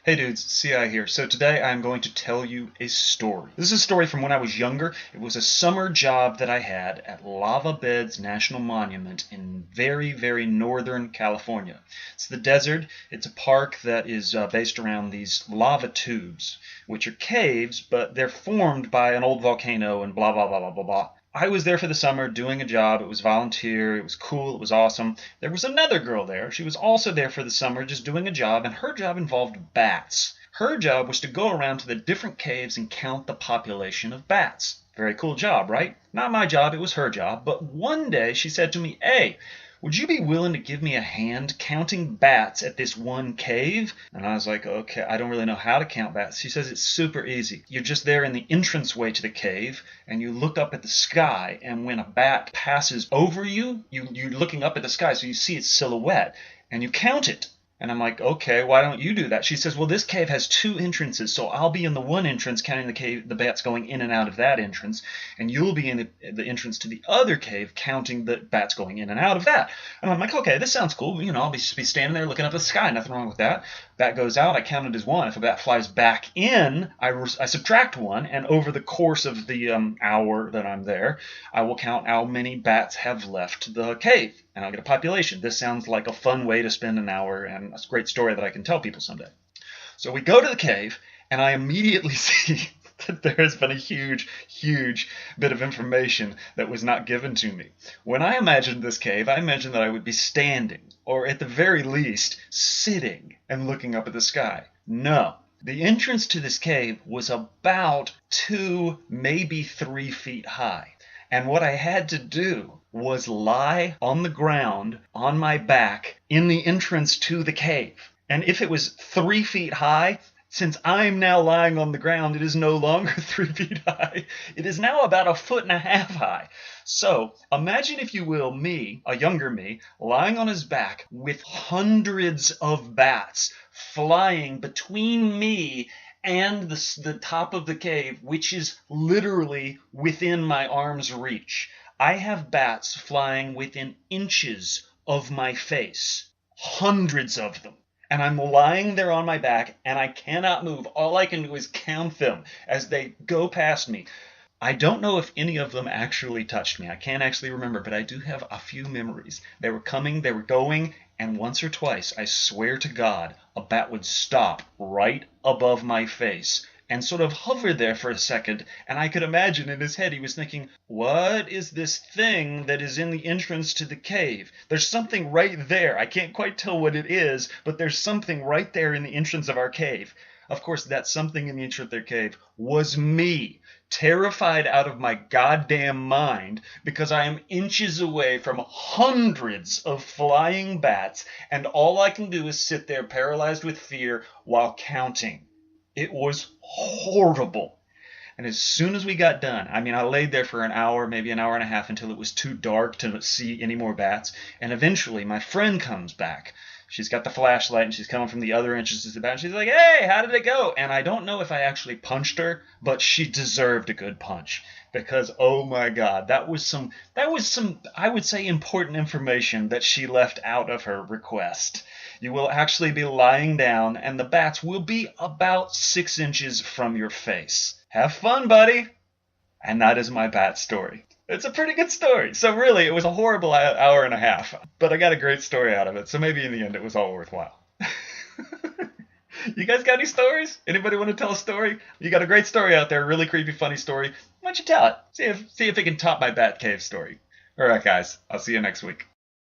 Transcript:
Hey dudes, CI here. So today I'm going to tell you a story. This is a story from when I was younger. It was a summer job that I had at Lava Beds National Monument in very northern California. It's the desert. It's a park that is based around these lava tubes, which are caves, but they're formed by an old volcano and blah blah blah blah blah blah. I was there for the summer doing a job. It was volunteer. It was cool. It was awesome. There was another girl there. She was also there for the summer just doing a job, and her job involved bats. Her job was to go around to the different caves and count the population of bats. Very cool job, right? Not my job, it was her job. But one day she said to me, "Hey, would you be willing to give me a hand counting bats at this one cave?" And I was like, okay, I don't really know how to count bats. She says it's super easy. You're just there in the entranceway to the cave, and you look up at the sky, and when a bat passes over you, you're looking up at the sky, so you see its silhouette, and you count it. And I'm like, okay, why don't you do that? She says, well, this cave has two entrances, so I'll be in the one entrance counting the bats going in and out of that entrance, and you'll be in the entrance to the other cave counting the bats going in and out of that. And I'm like, okay, this sounds cool. I'll be standing there looking up at the sky. Nothing wrong with that. Bat goes out, I count it as one. If a bat flies back in, I subtract one, and over the course of the hour that I'm there, I will count how many bats have left the cave, and I'll get a population. This sounds like a fun way to spend an hour, and a great story that I can tell people someday. So we go to the cave, and I immediately see that there has been a huge bit of information that was not given to me. When I imagined this cave, I imagined that I would be standing, or at the very least, sitting and looking up at the sky. No. The entrance to this cave was about 2, maybe 3 feet high. And what I had to do was lie on the ground, on my back, in the entrance to the cave. And if it was 3 feet high, since I'm now lying on the ground, it is no longer 3 feet high. It is now about 1.5 feet high. So imagine, if you will, me, a younger me, lying on his back with hundreds of bats flying between me and the top of the cave, which is literally within my arm's reach. I have bats flying within inches of my face. Hundreds of them. And I'm lying there on my back, and I cannot move. All I can do is count them as they go past me. I don't know if any of them actually touched me. I can't actually remember, but I do have a few memories. They were coming, they were going, and once or twice, I swear to God, a bat would stop right above my face and sort of hover there for a second, and I could imagine in his head he was thinking, what is this thing that is in the entrance to the cave? There's something right there. I can't quite tell what it is, but there's something right there in the entrance of our cave. Of course, that something in the entrance of their cave was me, terrified out of my goddamn mind because I am inches away from hundreds of flying bats, and all I can do is sit there paralyzed with fear while counting. It was horrible. And as soon as we got done, I laid there for an hour, maybe an hour and a half, until it was too dark to see any more bats. And eventually my friend comes back. She's got the flashlight, and she's coming from the other entrances of the bat. And she's like, hey, how did it go? And I don't know if I actually punched her, but she deserved a good punch. Because, oh my God, that was some, I would say, important information that she left out of her request. You will actually be lying down, and the bats will be about 6 inches from your face. Have fun, buddy! And that is my bat story. It's a pretty good story. So really, it was a horrible hour and a half, but I got a great story out of it. So maybe in the end, it was all worthwhile. You guys got any stories? Anybody want to tell a story? You got a great story out there, a really creepy, funny story. Why don't you tell it? See if it can top my Bat Cave story. All right, guys. I'll see you next week.